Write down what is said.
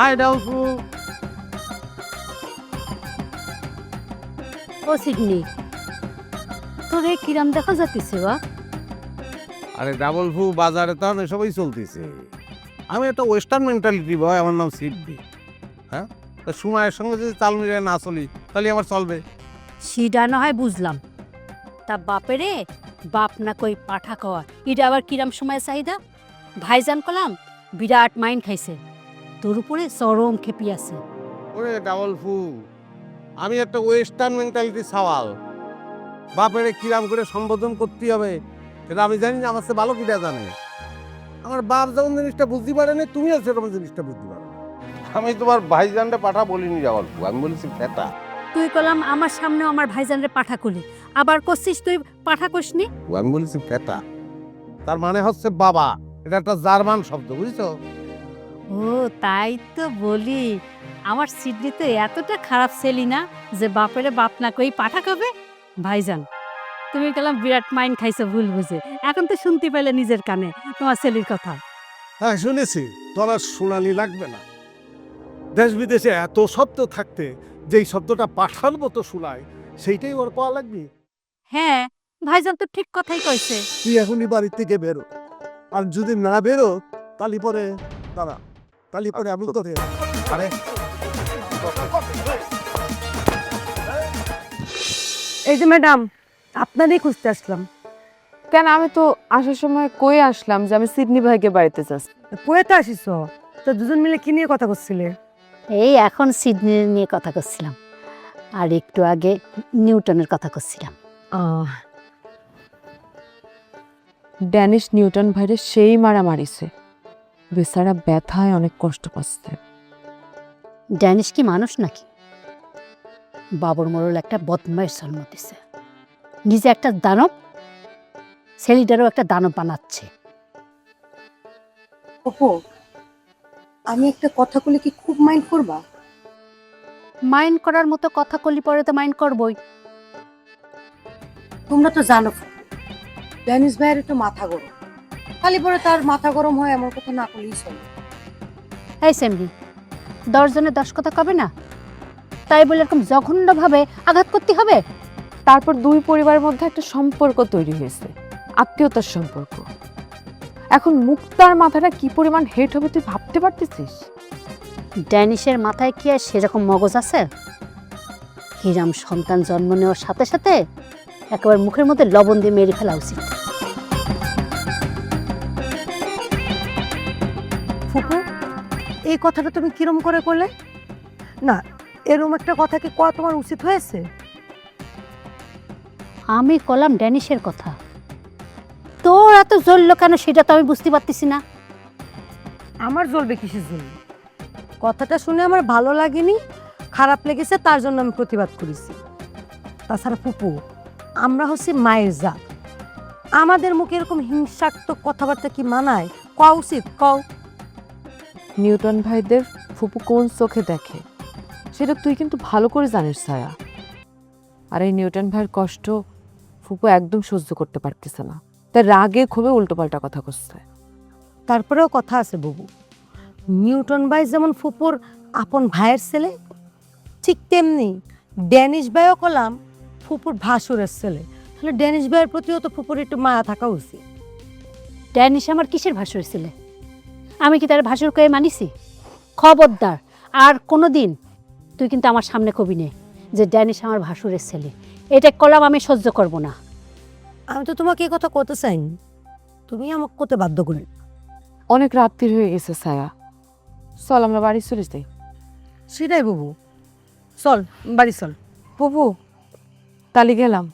আয় ডাউফু। ও সিডনি, তোরে কিরাম দেখা যাচ্ছে বা? আরে ডাবল ফু বাজারে তো এসবই চলতেছে। আমি একটা ওয়েস্টার্ন মেন্টালিটি বয়, আমার নাম সিডনি। হ্যাঁ, তা সময়ের সঙ্গে যদি তাল মিলিয়ে না চলি তাহলে আমার চলবে। সিডা না হয় বুঝলাম, তা বাপেরে বাপ না কই পাঠা খাওয়া, এটা আবার কিরাম সময় চাহিদা? ভাইজান কলাম বিরাট মাইন্ড খাইছে, তোর উপরে চরম খেপি আছে। ওরে ডাবল ফু, আমি একটা ওয়েস্টার্ন মেন্টালিটি সওয়াল। বাপেরে কিরাম করে সম্বোধন করতে হবে সেটা আমি জানি না, আমার চেয়ে ভালো কিটা জানে। আমার বাপ যেমন জিনিসটা বুঝতে পারেনি, তুমিও সেরকম জিনিসটা বুঝতে পারো। আমি তোমার ভাইজানটা পাঠা বলিনি ডাবল ফু, আমি বলেছি পেটা। তুই কলাম আমার সামনেও আমার ভাইজানরে পাঠা করলি, আবার করছিস তুই পাঠা করিসনি। আমি বলেছি পেটা, তার মানে হচ্ছে বাবা। এটা একটা জার্মান শব্দ, বুঝছো? ও তাই তো বলি, আমার সিডনি তো এতটা খারাপ ছেলি না যে বাপেরে বাপ না কই পাঠা খাবে। ভাইজান, তুমি কলাম বিরাট মাইন্ড খাইছো ভুল বুঝে, এখন তো শুনতে পেলে নিজের কানে তোমার ছেলির কথা। হ্যাঁ শুনেছি, তোর আর শোনানি লাগবে না। দেশ বিদেশে এত শব্দ থাকতে যেই শব্দটা পাঠার মতো শোনায় সেইটাই ওর পাওয়া লাগবে। হ্যাঁ, ভাইজান তো ঠিক কথাই কইছে। তুই এখনই বাড়ি থেকে বেরো, আর যদি না বেরো তালি পরে দাঁড়া, তালি পরে আমি তোরে আরে এই যে ম্যাডাম, আপনারই খুঁজতে আসলাম। কেন, আমি তো আসার সময় কই আসলাম যে আমি সিডনি ভাইকে বাড়িতে যাচ্ছি। কয়েতে আসিস তো দুজন মিলে কি নিয়ে কথা করছিলে? এই এখন সিডনি নিয়ে কথা করছিলাম, আর একটু আগে নিউটনের কথা করছিলাম। ড্যানিশ নিউটন ভাইরে সেই মারা মারিছে, বেচারা ব্যথায় অনেক কষ্ট পাচ্ছে। ড্যানিশ কি মানুষ নাকি? বাবর মোড়ল একটা বদমাইশ জন্ম দিছে, নিজে একটা দানব, ছেলেটারও একটা দানব বানাচ্ছে। ওহো, আমি একটা কথা বলে কি খুব মাইন্ড করবা? মাইন্ড করার মতো কথা কলি পরে তো মাইন্ড করবই। তোমরা তো জানো ড্যানিশ ভাইয়ের একটু মাথা গরম, খালি পরে তার মাথা গরম হয় এমন কথা না করলেই চলে। এই সেমরি, 10 জনে 10 কথা কবে না, তাই বলে এরকম জঘন্যভাবে আঘাত করতে হবে? তারপর দুই পরিবারের মধ্যে একটা সম্পর্ক তৈরি হয়েছে, আত্মীয়তার সম্পর্ক। এখন মুক্তার মাথাটা কি পরিমাণ হেট হবে তুই ভাবতে পারতেছিস? ড্যানিশের মাথায় কি আর সেরকম মগজ আছে? হিরাম সন্তান জন্ম নেওয়ার সাথে সাথে একেবারে মুখের মধ্যে লবণ দিয়ে মেরে ফেলা উচিত। ফুপু, এই কথাটা তুমি কিরম করে করলে? না, এরম একটা কথা কি কওয়া তোমার উচিত হয়েছে? আমি কলাম ড্যানিশের কথা, তোর এত জ্বলল কেন সেটা তো আমি বুঝতে পারতেছি না। আমার জ্বলবে কিসের জন্য? কথাটা শুনে আমার ভালো লাগেনি, খারাপ লেগেছে, তার জন্য আমি প্রতিবাদ করেছি। তাছাড়া ফুপু, আমরা হচ্ছে মায়ের জাত, আমাদের মুখে এরকম হিংসাত্মক কথাবার্তা কি মানায়? কওয়া উচিত? কও। নিউটন ভাইদের ফুপু কোন চোখে দেখে সেটা তুই কিন্তু ভালো করে জানিস ছায়া। আর এই নিউটন ভাইয়ের কষ্ট ফুপু একদম সহ্য করতে পারতেছে না, তাই রাগে ক্ষোভে উল্টোপাল্টা কথা করছে। তারপরেও কথা আছে বাবু, নিউটন ভাই যেমন ফুপুর আপন ভাইয়ের ছেলে, ঠিক তেমনি ড্যানিশ ভাইও কলাম ফুপুর ভাসুরের ছেলে। তাহলে ড্যানিশ ভাইয়ের প্রতিও তো ফুপুর একটু মায়া থাকা উচিত। ড্যানিশ আমার কিসের ভাসুর ছেলে? আমি কি তার ভাসুর কয়ে মানিছি? খবরদার, আর কোনো দিন তুই কিন্তু আমার সামনে কবি নে যে ড্যানিশ আমার ভাসুরের ছেলে। এটা কলাম আমি সহ্য করব না। আমি তো তোমাকে এই কথা করতে চাইনি, তুমি আমাকে করতে বাধ্য করলে। অনেক রাত্রির হয়ে গেছে ছায়া, চল আমরা বাড়ি চলে যাই। সেটাই বাবু, চল বাড়ি চল। ফুপু, তালি গেলাম।